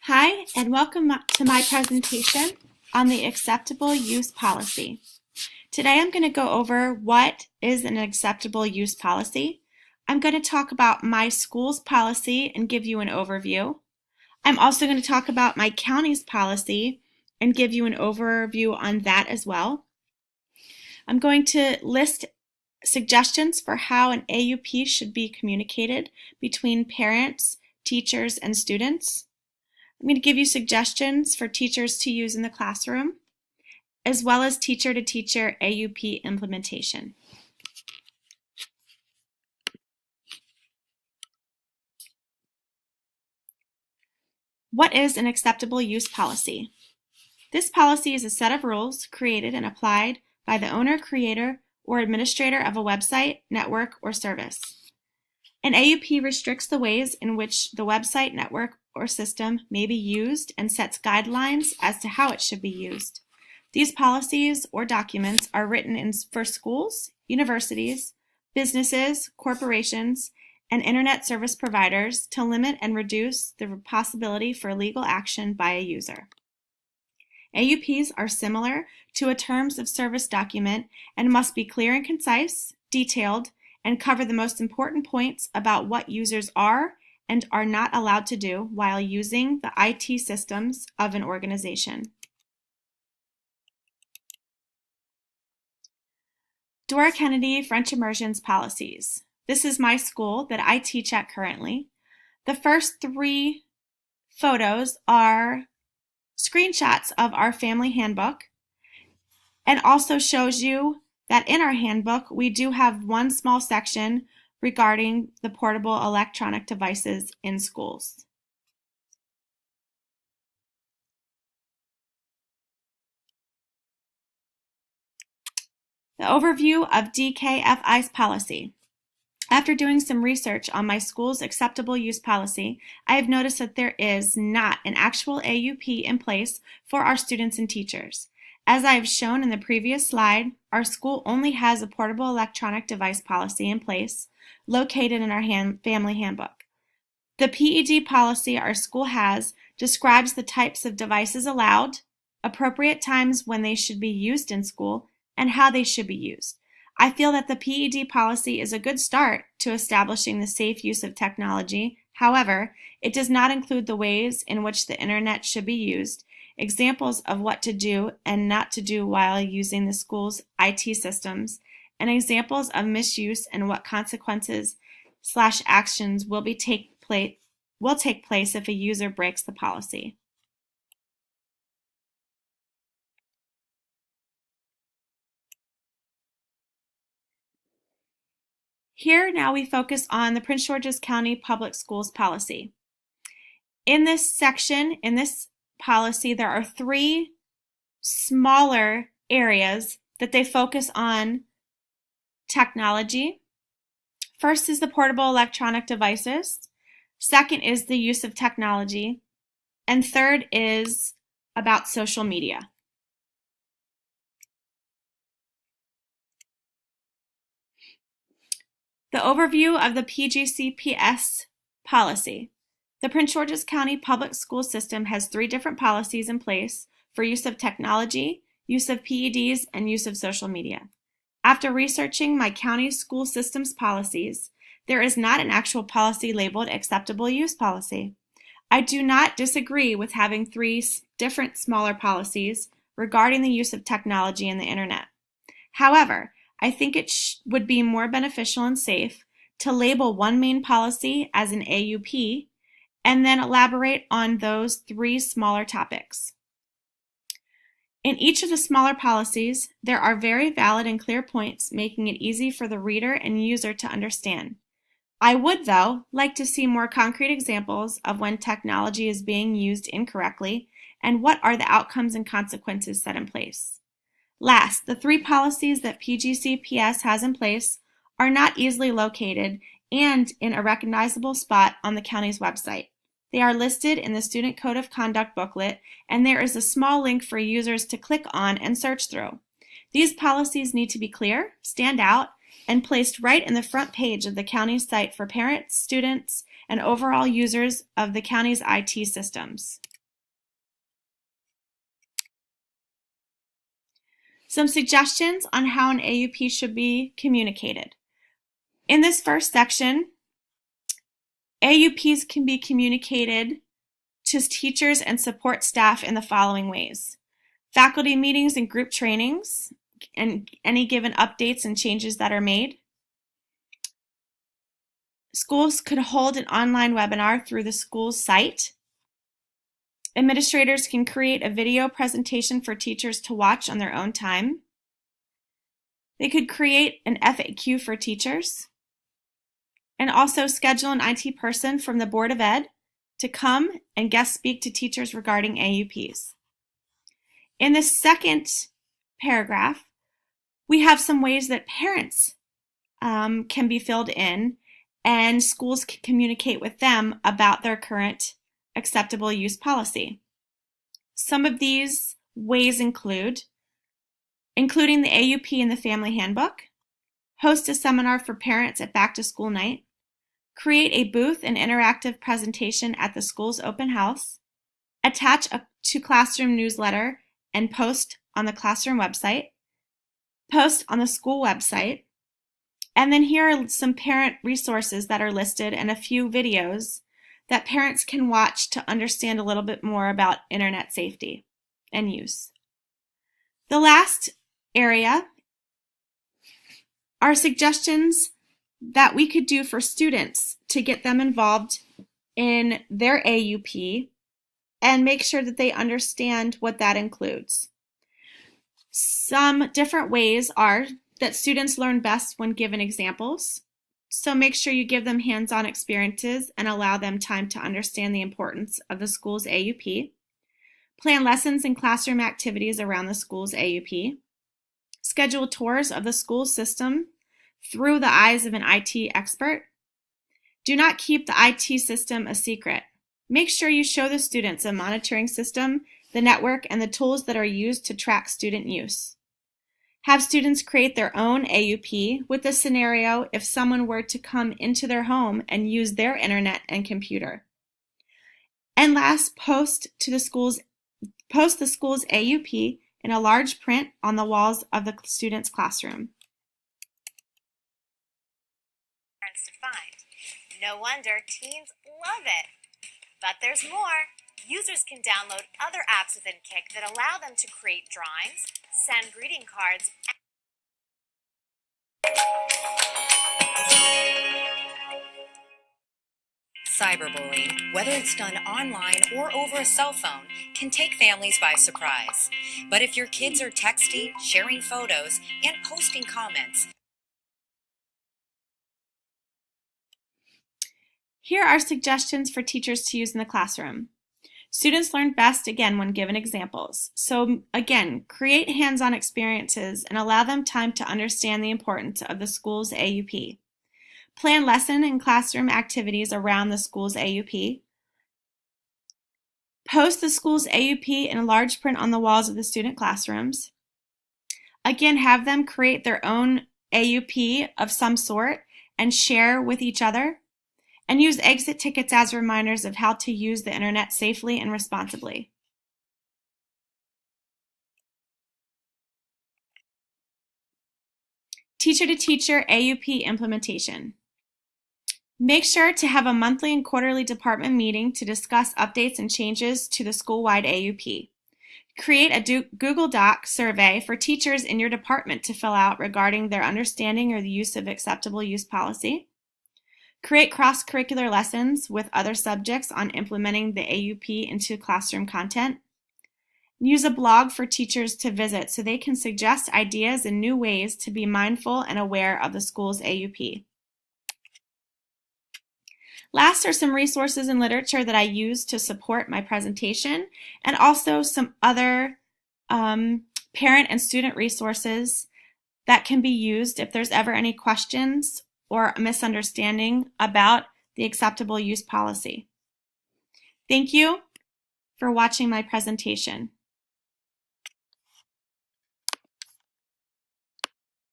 Hi, and welcome to my presentation on the acceptable use policy. Today I'm going to go over what is an acceptable use policy. I'm going to talk about my school's policy and give you an overview. I'm also going to talk about my county's policy and give you an overview on that as well. I'm going to list suggestions for how an AUP should be communicated between parents, teachers, and students. I'm going to give you suggestions for teachers to use in the classroom, as well as teacher-to-teacher AUP implementation. What is an acceptable use policy? This policy is a set of rules created and applied by the owner, creator, or administrator of a website, network, or service. An AUP restricts the ways in which the website, network, or system may be used and sets guidelines as to how it should be used. These policies or documents are written for schools, universities, businesses, corporations, and internet service providers to limit and reduce the possibility for legal action by a user. AUPs are similar to a terms of service document and must be clear and concise, detailed, and cover the most important points about what users are and are not allowed to do while using the IT systems of an organization. Dora Kennedy French Immersions Policies. This is my school that I teach at currently. The first three photos are screenshots of our family handbook and also shows you that in our handbook we do have one small section regarding the portable electronic devices in schools. The overview of DKFI's policy. After doing some research on my school's acceptable use policy, I have noticed that there is not an actual AUP in place for our students and teachers. As I have shown in the previous slide, our school only has a portable electronic device policy in place located in our family handbook. The PED policy our school has describes the types of devices allowed, appropriate times when they should be used in school, and how they should be used. I feel that the PED policy is a good start to establishing the safe use of technology. However, it does not include the ways in which the internet should be used, examples of what to do and not to do while using the school's IT systems, and examples of misuse and what consequences/actions will take place if a user breaks the policy. Here now we focus on the Prince George's County Public Schools policy. In this section, in this policy, there are three smaller areas that they focus on technology. First is the portable electronic devices. Second is the use of technology. And third is about social media. The overview of the PGCPS policy. The Prince George's County Public School System has three different policies in place for use of technology, use of PEDs, and use of social media. After researching my county's school system's policies, there is not an actual policy labeled acceptable use policy. I do not disagree with having three different smaller policies regarding the use of technology and the internet. However, I think it would be more beneficial and safe to label one main policy as an AUP and then elaborate on those three smaller topics. In each of the smaller policies, there are very valid and clear points making it easy for the reader and user to understand. I would, though, like to see more concrete examples of when technology is being used incorrectly and what are the outcomes and consequences set in place. Last, the three policies that PGCPS has in place are not easily located and in a recognizable spot on the county's website. They are listed in the Student Code of Conduct booklet, and there is a small link for users to click on and search through. These policies need to be clear, stand out, and placed right in the front page of the county's site for parents, students, and overall users of the county's IT systems. Some suggestions on how an AUP should be communicated. In this first section, AUPs can be communicated to teachers and support staff in the following ways: faculty meetings and group trainings, and any given updates and changes that are made. Schools could hold an online webinar through the school's site. Administrators can create a video presentation for teachers to watch on their own time. They could create an FAQ for teachers, and also schedule an IT person from the Board of Ed to come and guest speak to teachers regarding AUPs. In the second paragraph, we have some ways that parents can be filled in, and schools can communicate with them about their current acceptable use policy. Some of these ways include including the AUP in the family handbook, host a seminar for parents at back to school night, create a booth and interactive presentation at the school's open house, attach a to classroom newsletter and post on the classroom website, post on the school website, and then here are some parent resources that are listed and a few videos that parents can watch to understand a little bit more about internet safety and use. The last area are suggestions that we could do for students to get them involved in their AUP and make sure that they understand what that includes. Some different ways are that students learn best when given examples. So make sure you give them hands-on experiences and allow them time to understand the importance of the school's AUP. Plan lessons and classroom activities around the school's AUP. Schedule tours of the school system through the eyes of an IT expert. Do not keep the IT system a secret. Make sure you show the students a monitoring system, the network, and the tools that are used to track student use. Have students create their own AUP with the scenario if someone were to come into their home and use their internet and computer. And last, post the school's AUP in a large print on the walls of the student's classroom. To find. No wonder teens love it. But there's more. Users can download other apps within Kik that allow them to create drawings, send greeting cards, Cyberbullying, whether it's done online or over a cell phone, can take families by surprise. But if your kids are texting, sharing photos, and posting comments, here are suggestions for teachers to use in the classroom. Students learn best, again, when given examples. So again, create hands-on experiences and allow them time to understand the importance of the school's AUP. Plan lesson and classroom activities around the school's AUP. Post the school's AUP in a large print on the walls of the student classrooms. Again, have them create their own AUP of some sort and share with each other. And use exit tickets as reminders of how to use the internet safely and responsibly. Teacher-to-teacher AUP implementation. Make sure to have a monthly and quarterly department meeting to discuss updates and changes to the school-wide AUP. Create a Google Doc survey for teachers in your department to fill out regarding their understanding or the use of acceptable use policy. Create cross-curricular lessons with other subjects on implementing the AUP into classroom content. Use a blog for teachers to visit so they can suggest ideas and new ways to be mindful and aware of the school's AUP. Last are some resources and literature that I use to support my presentation, and also some other parent and student resources that can be used if there's ever any questions or a misunderstanding about the acceptable use policy. Thank you for watching my presentation.